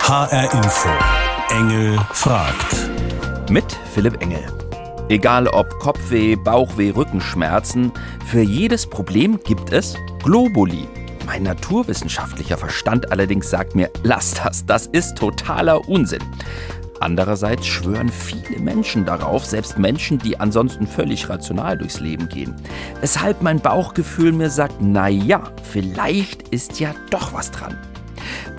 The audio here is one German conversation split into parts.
HR Info. Engel fragt. Mit Philipp Engel. Egal ob Kopfweh, Bauchweh, Rückenschmerzen, für jedes Problem gibt es Globuli. Mein naturwissenschaftlicher Verstand allerdings sagt mir, lass das ist totaler Unsinn. Andererseits schwören viele Menschen darauf, selbst Menschen, die ansonsten völlig rational durchs Leben gehen. Weshalb mein Bauchgefühl mir sagt, naja, vielleicht ist ja doch was dran.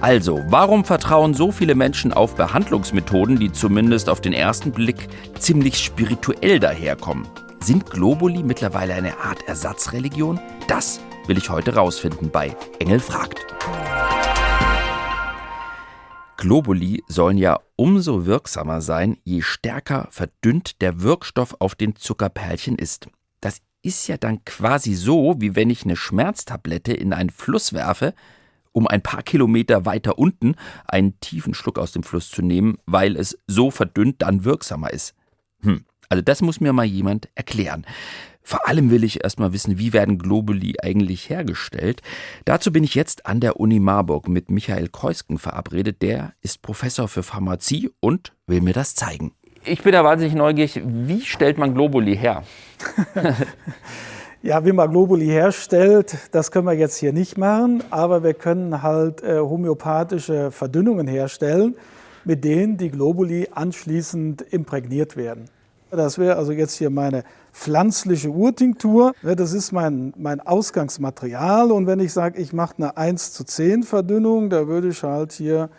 Also, warum vertrauen so viele Menschen auf Behandlungsmethoden, die zumindest auf den ersten Blick ziemlich spirituell daherkommen? Sind Globuli mittlerweile eine Art Ersatzreligion? Das will ich heute rausfinden bei Engel fragt. Globuli sollen ja umso wirksamer sein, je stärker verdünnt der Wirkstoff auf den Zuckerperlchen ist. Das ist ja dann quasi so, wie wenn ich eine Schmerztablette in einen Fluss werfe, um ein paar Kilometer weiter unten einen tiefen Schluck aus dem Fluss zu nehmen, weil es so verdünnt dann wirksamer ist. Also das muss mir mal jemand erklären. Vor allem will ich erst mal wissen, wie werden Globuli eigentlich hergestellt. Dazu bin ich jetzt an der Uni Marburg mit Michael Keusken verabredet. Der ist Professor für Pharmazie und will mir das zeigen. Ich bin da wahnsinnig neugierig. Wie stellt man Globuli her? Ja, wie man Globuli herstellt, das können wir jetzt hier nicht machen, aber wir können halt homöopathische Verdünnungen herstellen, mit denen die Globuli anschließend imprägniert werden. Das wäre also jetzt hier meine pflanzliche Urtinktur. Das ist mein Ausgangsmaterial und wenn ich sage, ich mache eine 1:10 Verdünnung, da würde ich halt hier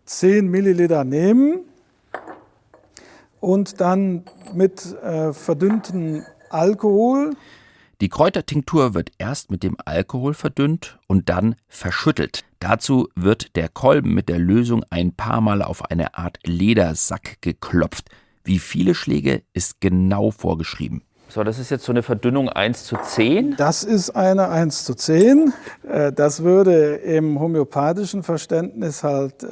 10 Milliliter nehmen und dann mit verdünnten Alkohol. Die Kräutertinktur wird erst mit dem Alkohol verdünnt und dann verschüttelt. Dazu wird der Kolben mit der Lösung ein paar Mal auf eine Art Ledersack geklopft. Wie viele Schläge ist genau vorgeschrieben. So, das ist jetzt so eine Verdünnung 1:10? Das ist eine 1:10. Das würde im homöopathischen Verständnis halt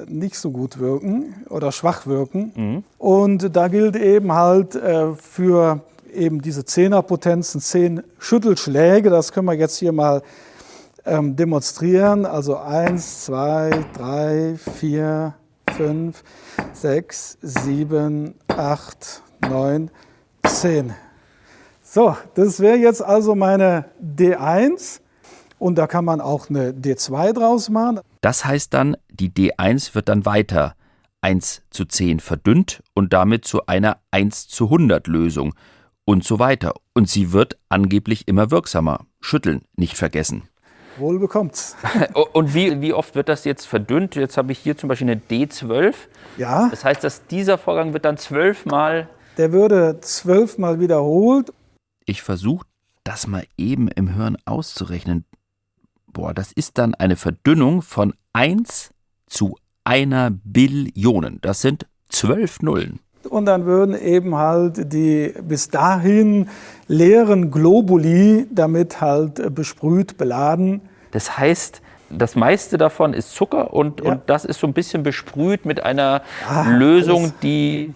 nicht so gut wirken oder schwach wirken. Und da gilt eben halt für eben diese 10er-Potenzen 10 Schüttelschläge. Das können wir jetzt hier mal demonstrieren. Also 1, 2, 3, 4, 5, 6, 7, 8, 9, 10. So, das wäre jetzt also meine D1 und da kann man auch eine D2 draus machen. Das heißt dann, die D1 wird dann weiter 1:10 verdünnt und damit zu einer 1:100 Lösung und so weiter. Und sie wird angeblich immer wirksamer. Schütteln nicht vergessen. Wohl bekommt's. Und wie oft wird das jetzt verdünnt? Jetzt habe ich hier zum Beispiel eine D12. Ja. Das heißt, dass dieser Vorgang wird dann 12 Mal... Der würde 12 Mal wiederholt. Ich versuche das mal eben im Hirn auszurechnen. Das ist dann eine Verdünnung von 1:1 Billion. Das sind 12 Nullen. Und dann würden eben halt die bis dahin leeren Globuli damit halt besprüht, beladen. Das heißt, das meiste davon ist Zucker und das ist so ein bisschen besprüht mit einer Lösung, die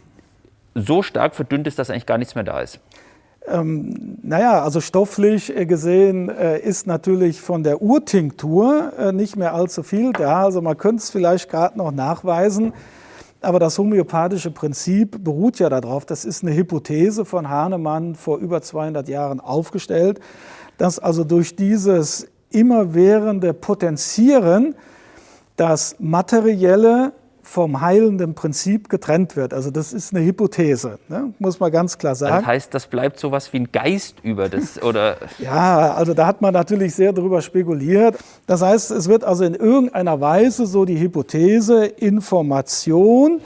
so stark verdünnt ist, dass eigentlich gar nichts mehr da ist. Also stofflich gesehen ist natürlich von der Urtinktur nicht mehr allzu viel da. Also man könnte es vielleicht gerade noch nachweisen. Aber das homöopathische Prinzip beruht ja darauf, das ist eine Hypothese von Hahnemann vor über 200 Jahren aufgestellt, dass also durch dieses immerwährende Potenzieren das Materielle vom heilenden Prinzip getrennt wird. Also das ist eine Hypothese, ne? Muss man ganz klar sagen. Das heißt, das bleibt sowas wie ein Geist über das, oder? Ja, also da hat man natürlich sehr darüber spekuliert. Das heißt, es wird also in irgendeiner Weise so die Hypothese, Information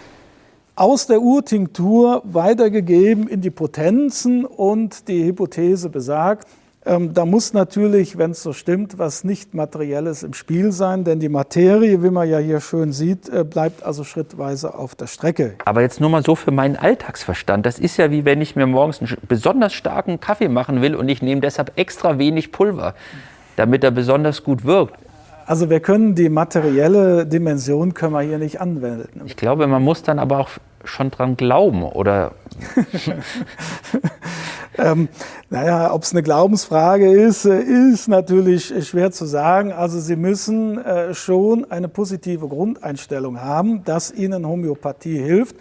aus der Urtinktur weitergegeben in die Potenzen und die Hypothese besagt, da muss natürlich, wenn es so stimmt, was nicht Materielles im Spiel sein, denn die Materie, wie man ja hier schön sieht, bleibt also schrittweise auf der Strecke. Aber jetzt nur mal so für meinen Alltagsverstand. Das ist ja wie wenn ich mir morgens einen besonders starken Kaffee machen will und ich nehme deshalb extra wenig Pulver, damit er besonders gut wirkt. Also wir können die materielle Dimension können wir hier nicht anwenden. Ich glaube, man muss dann aber auch schon dran glauben, oder? Ob es eine Glaubensfrage ist, ist natürlich schwer zu sagen. Also Sie müssen schon eine positive Grundeinstellung haben, dass Ihnen Homöopathie hilft.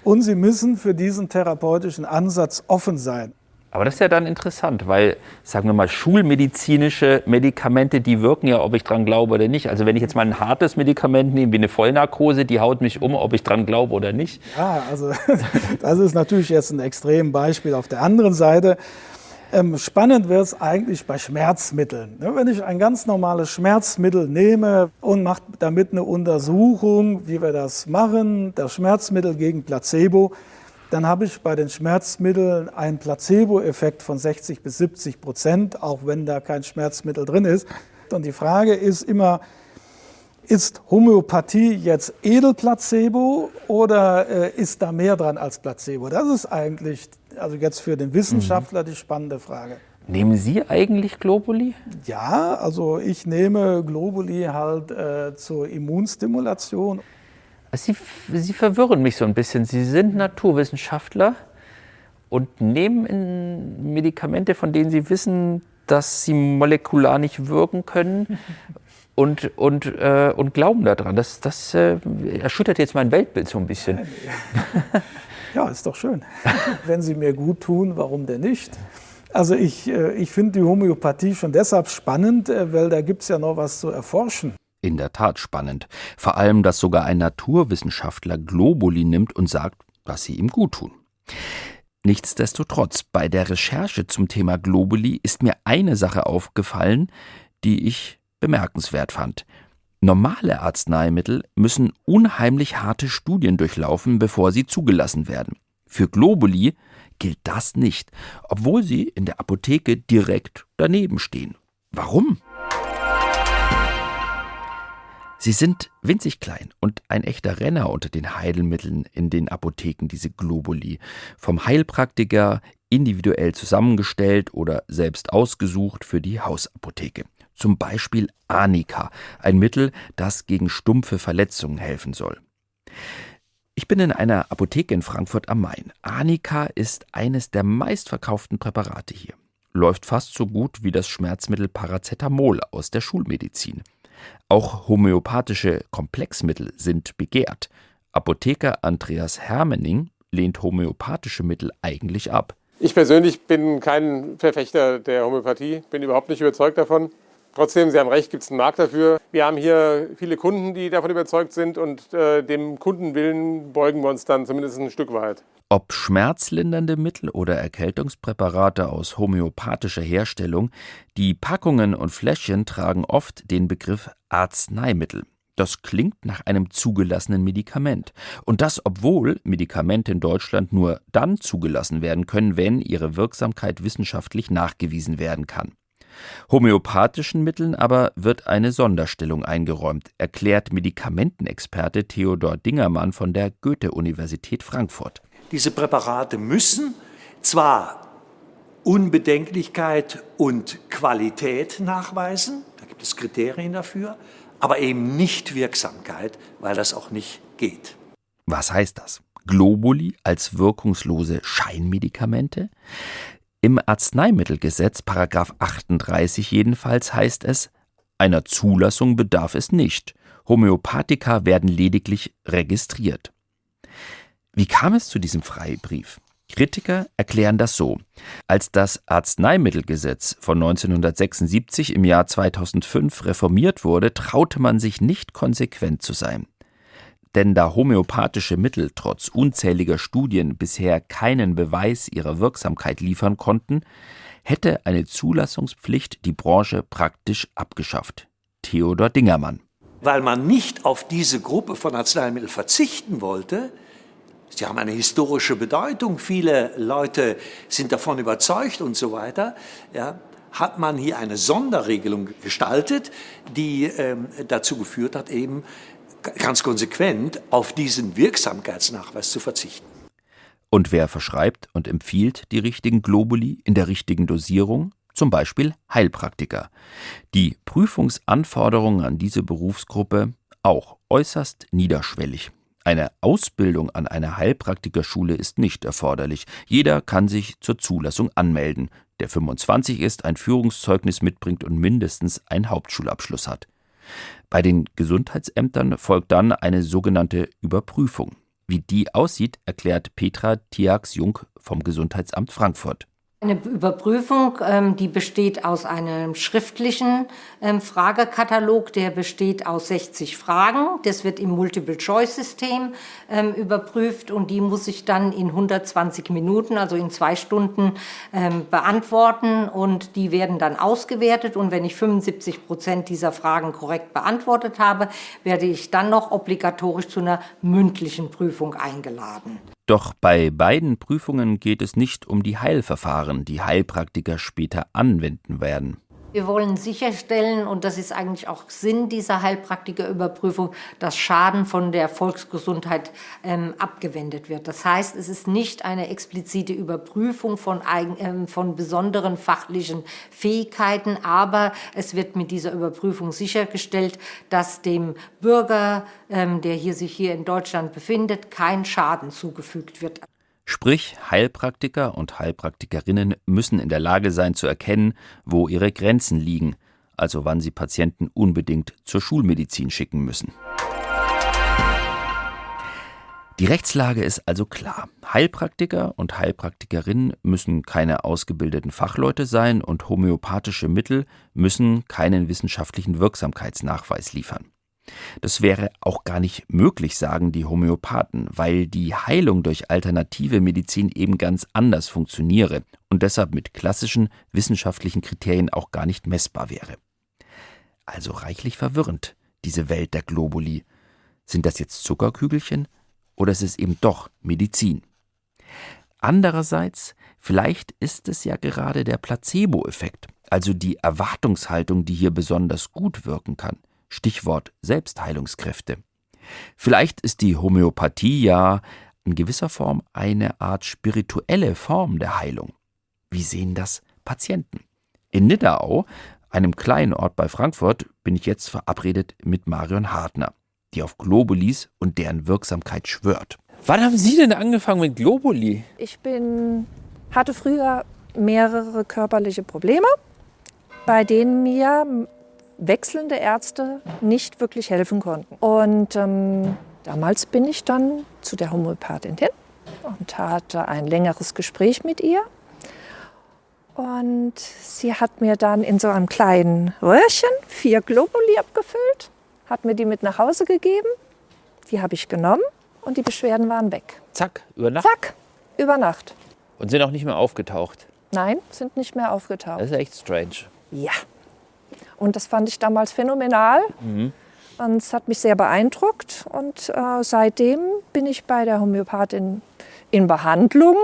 Und Sie müssen für diesen therapeutischen Ansatz offen sein. Aber das ist ja dann interessant, weil, sagen wir mal, schulmedizinische Medikamente, die wirken ja, ob ich dran glaube oder nicht. Also wenn ich jetzt mal ein hartes Medikament nehme, wie eine Vollnarkose, die haut mich um, ob ich dran glaube oder nicht. Ja, also das ist natürlich jetzt ein Extrembeispiel. Auf der anderen Seite, spannend wird es eigentlich bei Schmerzmitteln. Wenn ich ein ganz normales Schmerzmittel nehme und mache damit eine Untersuchung, wie wir das machen, das Schmerzmittel gegen Placebo, dann habe ich bei den Schmerzmitteln einen Placebo-Effekt von 60 bis 70%, auch wenn da kein Schmerzmittel drin ist. Und die Frage ist immer, ist Homöopathie jetzt Edelplacebo oder ist da mehr dran als Placebo? Das ist eigentlich, also jetzt für den Wissenschaftler, die spannende Frage. Nehmen Sie eigentlich Globuli? Ja, also ich nehme Globuli halt zur Immunstimulation. Sie verwirren mich so ein bisschen. Sie sind Naturwissenschaftler und nehmen Medikamente, von denen Sie wissen, dass sie molekular nicht wirken können und glauben daran. Das erschüttert jetzt mein Weltbild so ein bisschen. Ja, ist doch schön. Wenn sie mir gut tun, warum denn nicht? Also ich finde die Homöopathie schon deshalb spannend, weil da gibt es ja noch was zu erforschen. In der Tat spannend. Vor allem, dass sogar ein Naturwissenschaftler Globuli nimmt und sagt, dass sie ihm gut tun. Nichtsdestotrotz, bei der Recherche zum Thema Globuli ist mir eine Sache aufgefallen, die ich bemerkenswert fand. Normale Arzneimittel müssen unheimlich harte Studien durchlaufen, bevor sie zugelassen werden. Für Globuli gilt das nicht, obwohl sie in der Apotheke direkt daneben stehen. Warum? Sie sind winzig klein und ein echter Renner unter den Heilmitteln in den Apotheken, diese Globuli. Vom Heilpraktiker individuell zusammengestellt oder selbst ausgesucht für die Hausapotheke. Zum Beispiel Arnika, ein Mittel, das gegen stumpfe Verletzungen helfen soll. Ich bin in einer Apotheke in Frankfurt am Main. Arnika ist eines der meistverkauften Präparate hier. Läuft fast so gut wie das Schmerzmittel Paracetamol aus der Schulmedizin. Auch homöopathische Komplexmittel sind begehrt. Apotheker Andreas Hermening lehnt homöopathische Mittel eigentlich ab. Ich persönlich bin kein Verfechter der Homöopathie, bin überhaupt nicht überzeugt davon. Trotzdem, Sie haben recht, gibt es einen Markt dafür. Wir haben hier viele Kunden, die davon überzeugt sind und dem Kundenwillen beugen wir uns dann zumindest ein Stück weit. Ob schmerzlindernde Mittel oder Erkältungspräparate aus homöopathischer Herstellung, die Packungen und Fläschchen tragen oft den Begriff Arzneimittel. Das klingt nach einem zugelassenen Medikament. Und das, obwohl Medikamente in Deutschland nur dann zugelassen werden können, wenn ihre Wirksamkeit wissenschaftlich nachgewiesen werden kann. Homöopathischen Mitteln aber wird eine Sonderstellung eingeräumt, erklärt Medikamentenexperte Theodor Dingermann von der Goethe-Universität Frankfurt. Diese Präparate müssen zwar Unbedenklichkeit und Qualität nachweisen, da gibt es Kriterien dafür, aber eben nicht Wirksamkeit, weil das auch nicht geht. Was heißt das? Globuli als wirkungslose Scheinmedikamente? Im Arzneimittelgesetz, § 38 jedenfalls, heißt es, einer Zulassung bedarf es nicht. Homöopathika werden lediglich registriert. Wie kam es zu diesem Freibrief? Kritiker erklären das so: Als das Arzneimittelgesetz von 1976 im Jahr 2005 reformiert wurde, traute man sich nicht konsequent zu sein. Denn da homöopathische Mittel trotz unzähliger Studien bisher keinen Beweis ihrer Wirksamkeit liefern konnten, hätte eine Zulassungspflicht die Branche praktisch abgeschafft. Theodor Dingermann. Weil man nicht auf diese Gruppe von Arzneimitteln verzichten wollte, sie haben eine historische Bedeutung, viele Leute sind davon überzeugt und so weiter, ja, hat man hier eine Sonderregelung gestaltet, die dazu geführt hat, eben ganz konsequent auf diesen Wirksamkeitsnachweis zu verzichten. Und wer verschreibt und empfiehlt die richtigen Globuli in der richtigen Dosierung? Zum Beispiel Heilpraktiker. Die Prüfungsanforderungen an diese Berufsgruppe auch äußerst niederschwellig. Eine Ausbildung an einer Heilpraktikerschule ist nicht erforderlich. Jeder kann sich zur Zulassung anmelden, der 25 ist, ein Führungszeugnis mitbringt und mindestens einen Hauptschulabschluss hat. Bei den Gesundheitsämtern folgt dann eine sogenannte Überprüfung. Wie die aussieht, erklärt Petra Thiax-Jung vom Gesundheitsamt Frankfurt. Eine Überprüfung, die besteht aus einem schriftlichen Fragekatalog, der besteht aus 60 Fragen. Das wird im Multiple-Choice-System überprüft und die muss ich dann in 120 Minuten, also in 2 Stunden, beantworten und die werden dann ausgewertet und wenn ich 75% dieser Fragen korrekt beantwortet habe, werde ich dann noch obligatorisch zu einer mündlichen Prüfung eingeladen. Doch bei beiden Prüfungen geht es nicht um die Heilverfahren, die Heilpraktiker später anwenden werden. Wir wollen sicherstellen, und das ist eigentlich auch Sinn dieser Heilpraktikerüberprüfung, dass Schaden von der Volksgesundheit abgewendet wird. Das heißt, es ist nicht eine explizite Überprüfung von besonderen fachlichen Fähigkeiten, aber es wird mit dieser Überprüfung sichergestellt, dass dem Bürger, der sich hier in Deutschland befindet, kein Schaden zugefügt wird. Sprich, Heilpraktiker und Heilpraktikerinnen müssen in der Lage sein zu erkennen, wo ihre Grenzen liegen, also wann sie Patienten unbedingt zur Schulmedizin schicken müssen. Die Rechtslage ist also klar. Heilpraktiker und Heilpraktikerinnen müssen keine ausgebildeten Fachleute sein und homöopathische Mittel müssen keinen wissenschaftlichen Wirksamkeitsnachweis liefern. Das wäre auch gar nicht möglich, sagen die Homöopathen, weil die Heilung durch alternative Medizin eben ganz anders funktioniere und deshalb mit klassischen wissenschaftlichen Kriterien auch gar nicht messbar wäre. Also reichlich verwirrend, diese Welt der Globuli. Sind das jetzt Zuckerkügelchen oder ist es eben doch Medizin? Andererseits, vielleicht ist es ja gerade der Placebo-Effekt, also die Erwartungshaltung, die hier besonders gut wirken kann. Stichwort Selbstheilungskräfte. Vielleicht ist die Homöopathie ja in gewisser Form eine Art spirituelle Form der Heilung. Wie sehen das Patienten? In Niddaau, einem kleinen Ort bei Frankfurt, bin ich jetzt verabredet mit Marion Hartner, die auf Globulis und deren Wirksamkeit schwört. Wann haben Sie denn angefangen mit Globuli? Ich hatte früher mehrere körperliche Probleme, bei denen mir wechselnde Ärzte nicht wirklich helfen konnten. Und damals bin ich dann zu der Homöopathin hin und hatte ein längeres Gespräch mit ihr. Und sie hat mir dann in so einem kleinen Röhrchen 4 Globuli abgefüllt, hat mir die mit nach Hause gegeben. Die habe ich genommen und die Beschwerden waren weg. Zack, über Nacht? Zack, über Nacht. Und sind auch nicht mehr aufgetaucht? Nein, sind nicht mehr aufgetaucht. Das ist echt strange. Ja. Und das fand ich damals phänomenal. Und es hat mich sehr beeindruckt. Und seitdem bin ich bei der Homöopathin in Behandlung.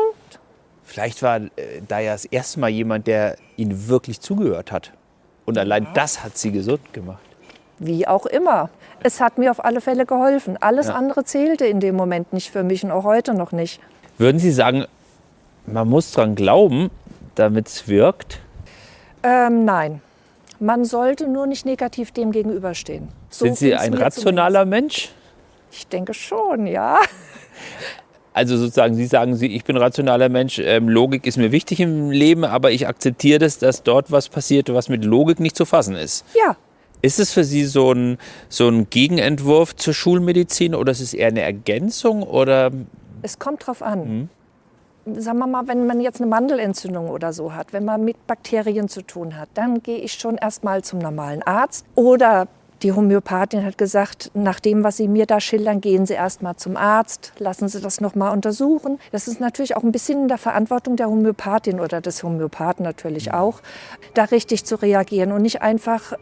Vielleicht war da ja das erste Mal jemand, der Ihnen wirklich zugehört hat. Und allein das hat Sie gesund gemacht. Wie auch immer. Es hat mir auf alle Fälle geholfen. Alles andere zählte in dem Moment nicht für mich und auch heute noch nicht. Würden Sie sagen, man muss dran glauben, damit es wirkt? Nein. Man sollte nur nicht negativ dem gegenüberstehen. So Sind Sie ein rationaler Mensch? Ich denke schon, ja. Also sozusagen, Sie sagen, ich bin rationaler Mensch, Logik ist mir wichtig im Leben, aber ich akzeptiere das, dass dort was passiert, was mit Logik nicht zu fassen ist. Ja. Ist es für Sie so ein Gegenentwurf zur Schulmedizin oder ist es eher eine Ergänzung? Oder? Es kommt drauf an. Sagen wir mal, wenn man jetzt eine Mandelentzündung oder so hat, wenn man mit Bakterien zu tun hat, dann gehe ich schon erstmal zum normalen Arzt. Oder die Homöopathin hat gesagt, nach dem, was Sie mir da schildern, gehen Sie erstmal zum Arzt, lassen Sie das nochmal untersuchen. Das ist natürlich auch ein bisschen in der Verantwortung der Homöopathin oder des Homöopathen natürlich auch, da richtig zu reagieren und nicht einfach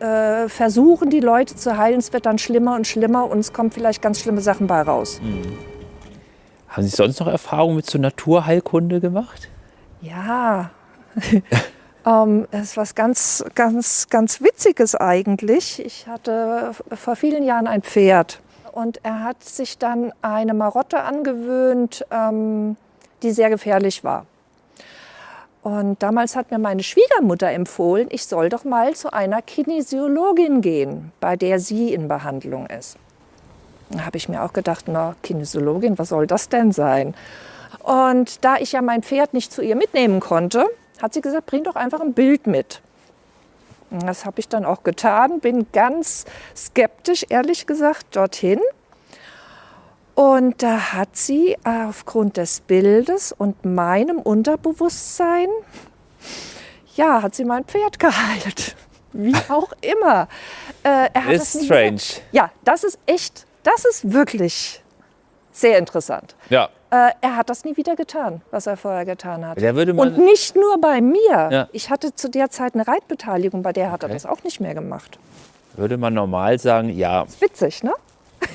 versuchen, die Leute zu heilen. Es wird dann schlimmer und schlimmer und es kommen vielleicht ganz schlimme Sachen bei raus. Haben Sie sonst noch Erfahrungen mit so Naturheilkunde gemacht? Ja, das ist was ganz Witziges eigentlich. Ich hatte vor vielen Jahren ein Pferd und er hat sich dann eine Marotte angewöhnt, die sehr gefährlich war. Und damals hat mir meine Schwiegermutter empfohlen, ich soll doch mal zu einer Kinesiologin gehen, bei der sie in Behandlung ist. Da habe ich mir auch gedacht, na, Kinesiologin, was soll das denn sein? Und da ich ja mein Pferd nicht zu ihr mitnehmen konnte, hat sie gesagt, bring doch einfach ein Bild mit. Und das habe ich dann auch getan, bin ganz skeptisch, ehrlich gesagt, dorthin. Und da hat sie aufgrund des Bildes und meinem Unterbewusstsein, ja, hat sie mein Pferd geheilt. Wie auch immer. Ist strange. Ja, das ist wirklich sehr interessant. Ja. Er hat das nie wieder getan, was er vorher getan hat. Der würde man- Und nicht nur bei mir. Ja. Ich hatte zu der Zeit eine Reitbeteiligung, bei der hat er das auch nicht mehr gemacht. Würde man normal sagen, ja, Ist witzig, ne?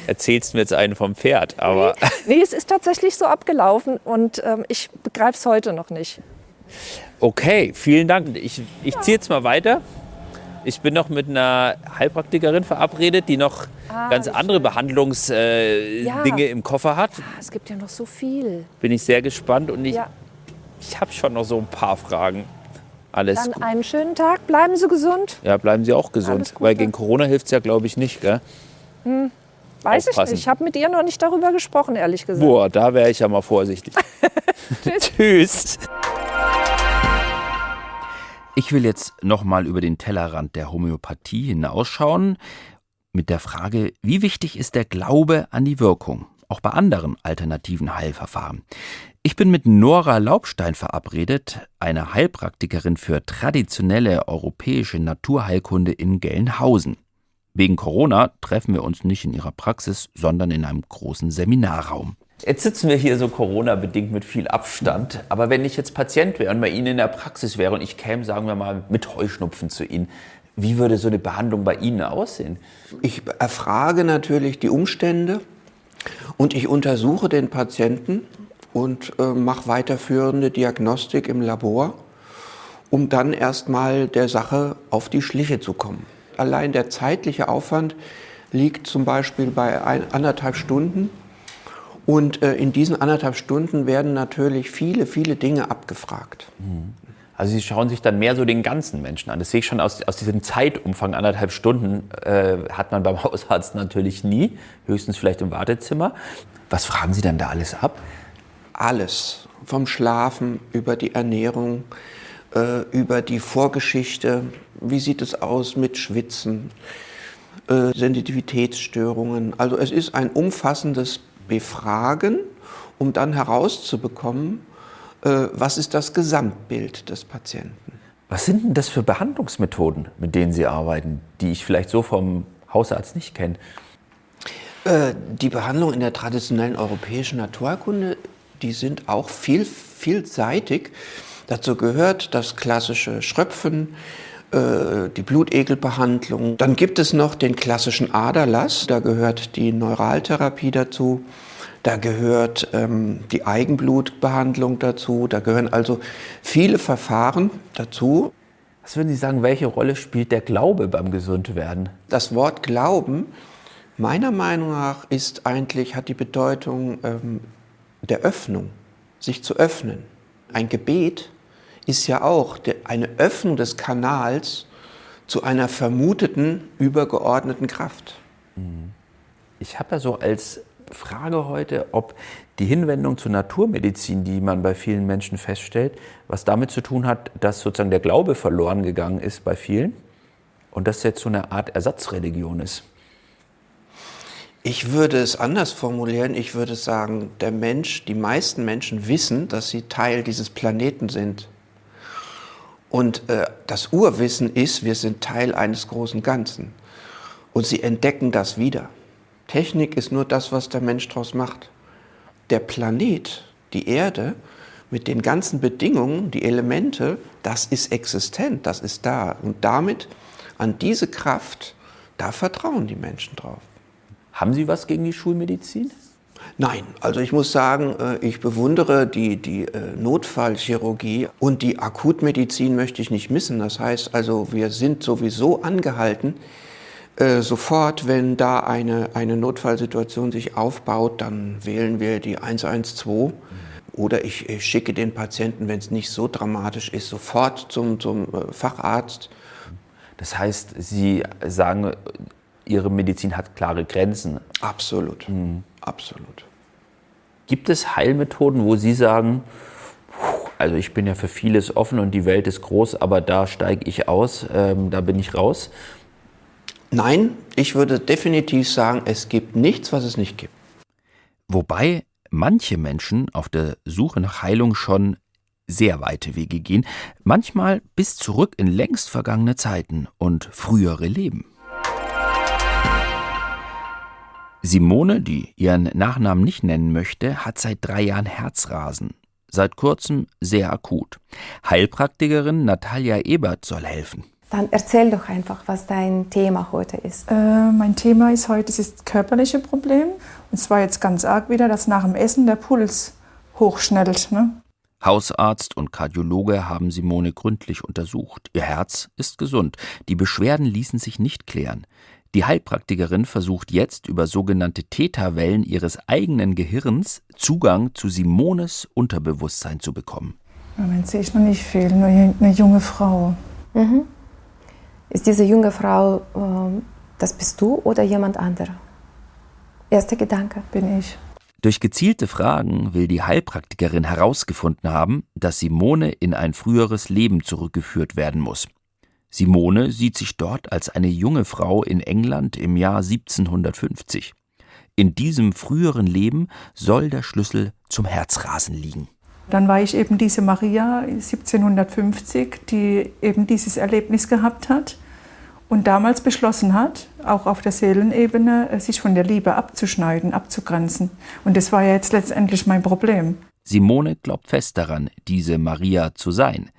erzählst du mir jetzt einen vom Pferd, aber Nee, es ist tatsächlich so abgelaufen und ich begreife es heute noch nicht. okay, vielen Dank. Ich ziehe jetzt mal weiter. Ich bin noch mit einer Heilpraktikerin verabredet, die noch ganz andere Behandlungsdinge im Koffer hat. Es gibt ja noch so viel. Bin ich sehr gespannt und ich Ja. habe schon noch so ein paar Fragen. Alles Dann gut. einen schönen Tag, bleiben Sie gesund. Ja, bleiben Sie auch gesund, Alles Gute. weil gegen Corona hilft es ja, glaube ich, nicht. Gell? Weiß ich Aufpassen. nicht. Ich habe mit ihr noch nicht darüber gesprochen, ehrlich gesagt. Boah, da wäre ich ja mal vorsichtig. Tschüss. Ich will jetzt nochmal über den Tellerrand der Homöopathie hinausschauen mit der Frage, wie wichtig ist der Glaube an die Wirkung, auch bei anderen alternativen Heilverfahren. Ich bin mit Nora Laubstein verabredet, einer Heilpraktikerin für traditionelle europäische Naturheilkunde in Gelnhausen. Wegen Corona treffen wir uns nicht in ihrer Praxis, sondern in einem großen Seminarraum. Jetzt sitzen wir hier so Corona-bedingt mit viel Abstand. Aber wenn ich jetzt Patient wäre und bei Ihnen in der Praxis wäre und ich käme, sagen wir mal, mit Heuschnupfen zu Ihnen, wie würde so eine Behandlung bei Ihnen aussehen? Ich erfrage natürlich die Umstände und ich untersuche den Patienten und mache weiterführende Diagnostik im Labor, um dann erstmal der Sache auf die Schliche zu kommen. Allein der zeitliche Aufwand liegt zum Beispiel bei 1,5 Stunden. Und in diesen 1,5 Stunden werden natürlich viele, viele Dinge abgefragt. Also Sie schauen sich dann mehr so den ganzen Menschen an. Das sehe ich schon aus diesem Zeitumfang, 1,5 Stunden, hat man beim Hausarzt natürlich nie, höchstens vielleicht im Wartezimmer. Was fragen Sie dann da alles ab? Alles, vom Schlafen über die Ernährung, über die Vorgeschichte, wie sieht es aus mit Schwitzen, Sensitivitätsstörungen. Also es ist ein umfassendes Befragen, um dann herauszubekommen, was ist das Gesamtbild des Patienten. Was sind denn das für Behandlungsmethoden, mit denen Sie arbeiten, die ich vielleicht so vom Hausarzt nicht kenne? Die Behandlung in der traditionellen europäischen Naturheilkunde, die sind auch vielseitig. Dazu gehört das klassische Schröpfen, die Blutegelbehandlung. Dann gibt es noch den klassischen Aderlass, da gehört die Neuraltherapie dazu. Da gehört die Eigenblutbehandlung dazu. Da gehören also viele Verfahren dazu. Was würden Sie sagen, welche Rolle spielt der Glaube beim Gesundwerden? Das Wort Glauben, meiner Meinung nach, hat die Bedeutung der Öffnung, sich zu öffnen. Ein Gebet ist ja auch eine Öffnung des Kanals zu einer vermuteten, übergeordneten Kraft. Ich habe ja so als Frage heute, ob die Hinwendung zur Naturmedizin, die man bei vielen Menschen feststellt, was damit zu tun hat, dass sozusagen der Glaube verloren gegangen ist bei vielen und das jetzt so eine Art Ersatzreligion ist. Ich würde es anders formulieren. Ich würde sagen, die meisten Menschen wissen, dass sie Teil dieses Planeten sind. Und das Urwissen ist, wir sind Teil eines großen Ganzen. Und sie entdecken das wieder. Technik ist nur das, was der Mensch daraus macht. Der Planet, die Erde, mit den ganzen Bedingungen, die Elemente, das ist existent, das ist da. Und damit, an diese Kraft, da vertrauen die Menschen drauf. Haben Sie was gegen die Schulmedizin? Nein, also ich muss sagen, ich bewundere die Notfallchirurgie und die Akutmedizin möchte ich nicht missen. Das heißt also, wir sind sowieso angehalten, sofort, wenn da eine Notfallsituation sich aufbaut, dann wählen wir die 112 oder ich schicke den Patienten, wenn es nicht so dramatisch ist, sofort zum Facharzt. Das heißt, Sie sagen, Ihre Medizin hat klare Grenzen. Absolut, absolut. Gibt es Heilmethoden, wo Sie sagen, also ich bin ja für vieles offen und die Welt ist groß, aber da steige ich aus, da bin ich raus? Nein, ich würde definitiv sagen, es gibt nichts, was es nicht gibt. Wobei manche Menschen auf der Suche nach Heilung schon sehr weite Wege gehen, manchmal bis zurück in längst vergangene Zeiten und frühere Leben. Simone, die ihren Nachnamen nicht nennen möchte, hat seit 3 Jahren Herzrasen. Seit kurzem sehr akut. Heilpraktikerin Natalia Ebert soll helfen. Dann erzähl doch einfach, was dein Thema heute ist. Mein Thema ist heute das körperliche Problem. Und zwar jetzt ganz arg wieder, dass nach dem Essen der Puls hochschnellt. Ne? Hausarzt und Kardiologe haben Simone gründlich untersucht. Ihr Herz ist gesund. Die Beschwerden ließen sich nicht klären. Die Heilpraktikerin versucht jetzt über sogenannte Theta-Wellen ihres eigenen Gehirns Zugang zu Simones Unterbewusstsein zu bekommen. Im Moment sehe ich noch nicht viel, nur eine junge Frau. Mhm. Ist diese junge Frau, das bist du oder jemand anderer? Erster Gedanke. Bin ich. Durch gezielte Fragen will die Heilpraktikerin herausgefunden haben, dass Simone in ein früheres Leben zurückgeführt werden muss. Simone sieht sich dort als eine junge Frau in England im Jahr 1750. In diesem früheren Leben soll der Schlüssel zum Herzrasen liegen. Dann war ich eben diese Maria 1750, die eben dieses Erlebnis gehabt hat und damals beschlossen hat, auch auf der Seelenebene, sich von der Liebe abzuschneiden, abzugrenzen. Und das war ja jetzt letztendlich mein Problem. Simone glaubt fest daran, diese Maria zu sein.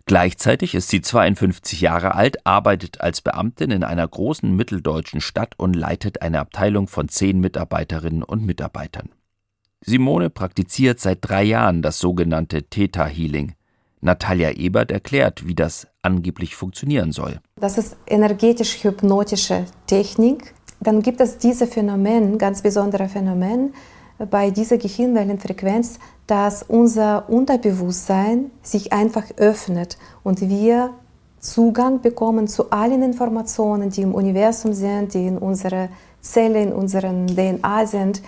Gleichzeitig ist sie 52 Jahre alt, arbeitet als Beamtin in einer großen mitteldeutschen Stadt und leitet eine Abteilung von 10 Mitarbeiterinnen und Mitarbeitern. Simone praktiziert seit 3 Jahren das sogenannte Theta-Healing. Natalia Ebert erklärt, wie das angeblich funktionieren soll. Das ist energetisch-hypnotische Technik. Dann gibt es dieses Phänomen, ganz besonderes Phänomen, bei dieser Gehirnwellenfrequenz, dass unser Unterbewusstsein sich einfach öffnet und wir Zugang bekommen zu allen Informationen, die im Universum sind, die in unserer Zelle, in unserem DNA sind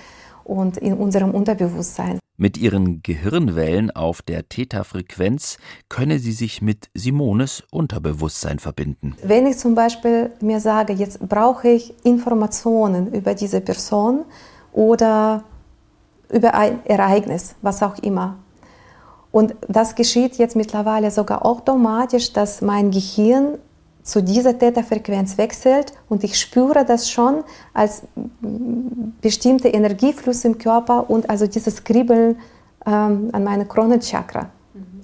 und in unserem Unterbewusstsein. Mit ihren Gehirnwellen auf der Theta-Frequenz könne sie sich mit Simones Unterbewusstsein verbinden. Wenn ich zum Beispiel mir sage, jetzt brauche ich Informationen über diese Person oder über ein Ereignis, was auch immer. Und das geschieht jetzt mittlerweile sogar automatisch, dass mein Gehirn zu dieser Theta-Frequenz wechselt und ich spüre das schon als bestimmte Energiefluss im Körper und also dieses Kribbeln an meinem Kronenchakra,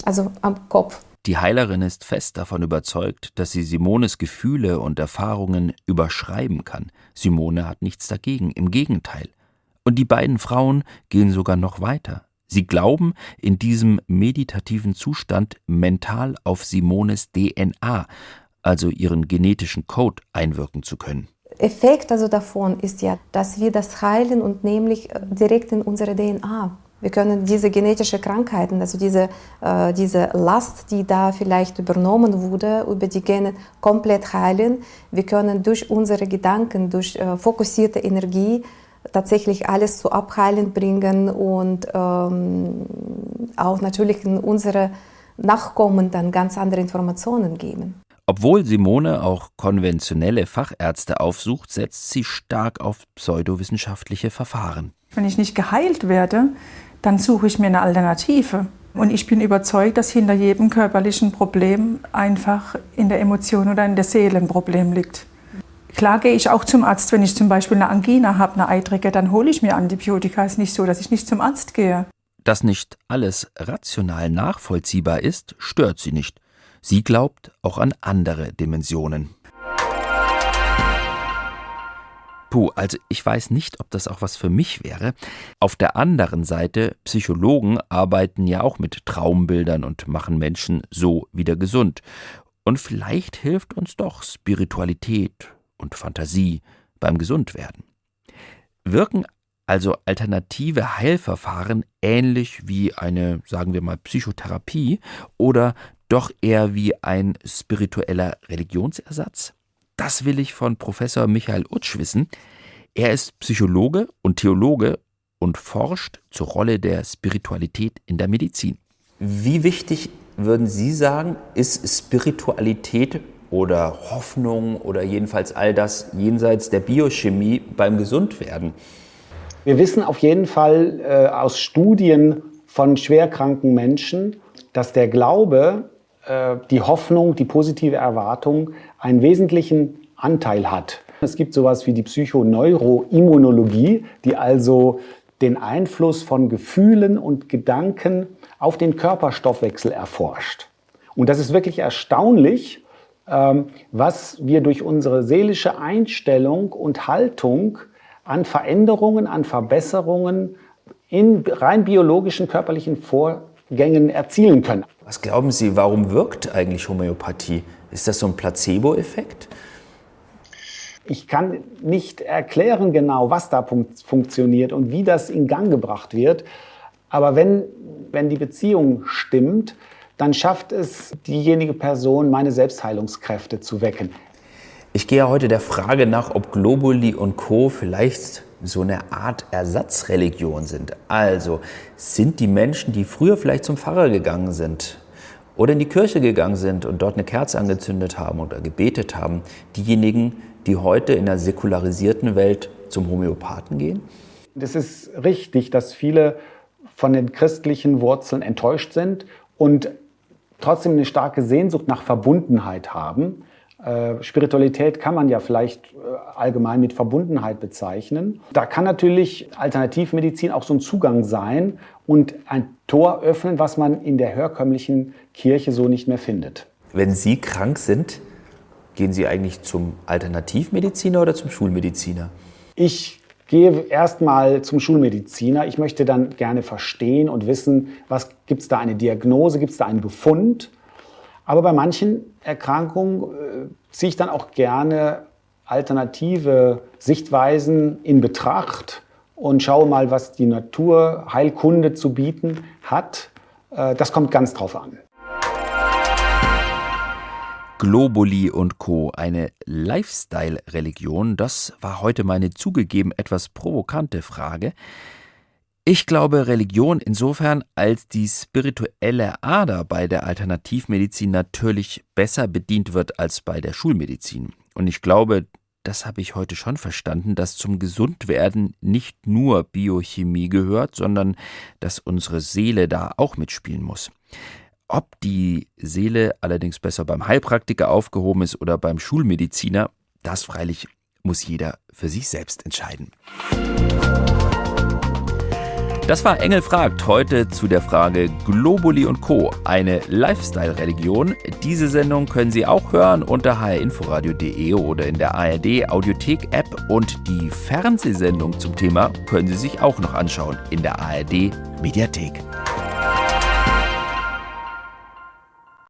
also am Kopf. Die Heilerin ist fest davon überzeugt, dass sie Simones Gefühle und Erfahrungen überschreiben kann. Simone hat nichts dagegen, im Gegenteil. Und die beiden Frauen gehen sogar noch weiter. Sie glauben, in diesem meditativen Zustand mental auf Simones DNA, also ihren genetischen Code, einwirken zu können. Effekt also davon ist ja, dass wir das heilen und nämlich direkt in unsere DNA. Wir können diese genetische Krankheiten, also diese Last, die da vielleicht übernommen wurde, über die Gene komplett heilen. Wir können durch unsere Gedanken, durch fokussierte Energie tatsächlich alles zu Abheilen bringen und auch natürlich in unsere Nachkommen dann ganz andere Informationen geben. Obwohl Simone auch konventionelle Fachärzte aufsucht, setzt sie stark auf pseudowissenschaftliche Verfahren. Wenn ich nicht geheilt werde, dann suche ich mir eine Alternative. Und ich bin überzeugt, dass hinter jedem körperlichen Problem einfach in der Emotion oder in der Seele ein Problem liegt. Klar gehe ich auch zum Arzt, wenn ich zum Beispiel eine Angina habe, eine eitrige, dann hole ich mir Antibiotika. Es ist nicht so, dass ich nicht zum Arzt gehe. Dass nicht alles rational nachvollziehbar ist, stört sie nicht. Sie glaubt auch an andere Dimensionen. Puh, also ich weiß nicht, ob das auch was für mich wäre. Auf der anderen Seite, Psychologen arbeiten ja auch mit Traumbildern und machen Menschen so wieder gesund. Und vielleicht hilft uns doch Spiritualität und Fantasie beim Gesundwerden. Wirken also alternative Heilverfahren ähnlich wie eine, sagen wir mal, Psychotherapie oder doch eher wie ein spiritueller Religionsersatz? Das will ich von Professor Michael Utsch wissen. Er ist Psychologe und Theologe und forscht zur Rolle der Spiritualität in der Medizin. Wie wichtig, würden Sie sagen, ist Spiritualität oder Hoffnung oder jedenfalls all das jenseits der Biochemie beim Gesundwerden? Wir wissen auf jeden Fall aus Studien von schwerkranken Menschen, dass der Glaube, die Hoffnung, die positive Erwartung einen wesentlichen Anteil hat. Es gibt sowas wie die Psychoneuroimmunologie, die also den Einfluss von Gefühlen und Gedanken auf den Körperstoffwechsel erforscht. Und das ist wirklich erstaunlich, was wir durch unsere seelische Einstellung und Haltung an Veränderungen, an Verbesserungen in rein biologischen körperlichen Vorgängen erzielen können. Was glauben Sie, warum wirkt eigentlich Homöopathie? Ist das so ein Placebo-Effekt? Ich kann nicht erklären genau, was da funktioniert und wie das in Gang gebracht wird. Aber wenn die Beziehung stimmt, dann schafft es diejenige Person, meine Selbstheilungskräfte zu wecken. Ich gehe heute der Frage nach, ob Globuli und Co. vielleicht so eine Art Ersatzreligion sind. Also sind die Menschen, die früher vielleicht zum Pfarrer gegangen sind oder in die Kirche gegangen sind und dort eine Kerze angezündet haben oder gebetet haben, diejenigen, die heute in einer säkularisierten Welt zum Homöopathen gehen? Es ist richtig, dass viele von den christlichen Wurzeln enttäuscht sind und trotzdem eine starke Sehnsucht nach Verbundenheit haben. Spiritualität kann man ja vielleicht allgemein mit Verbundenheit bezeichnen. Da kann natürlich Alternativmedizin auch so ein Zugang sein und ein Tor öffnen, was man in der herkömmlichen Kirche so nicht mehr findet. Wenn Sie krank sind, gehen Sie eigentlich zum Alternativmediziner oder zum Schulmediziner? Ich gehe erstmal zum Schulmediziner. Ich möchte dann gerne verstehen und wissen, was gibt es da eine Diagnose, gibt es da einen Befund. Aber bei manchen Erkrankungen ziehe ich dann auch gerne alternative Sichtweisen in Betracht und schaue mal, was die Naturheilkunde zu bieten hat. Das kommt ganz drauf an. Globuli und Co., eine Lifestyle-Religion, das war heute meine zugegeben etwas provokante Frage. Ich glaube, Religion insofern, als die spirituelle Ader bei der Alternativmedizin natürlich besser bedient wird als bei der Schulmedizin. Und ich glaube, das habe ich heute schon verstanden, dass zum Gesundwerden nicht nur Biochemie gehört, sondern dass unsere Seele da auch mitspielen muss. Ob die Seele allerdings besser beim Heilpraktiker aufgehoben ist oder beim Schulmediziner, das freilich muss jeder für sich selbst entscheiden. Das war Engel fragt, heute zu der Frage Globuli und Co., eine Lifestyle-Religion. Diese Sendung können Sie auch hören unter hrinforadio.de oder in der ARD-Audiothek-App und die Fernsehsendung zum Thema können Sie sich auch noch anschauen in der ARD-Mediathek.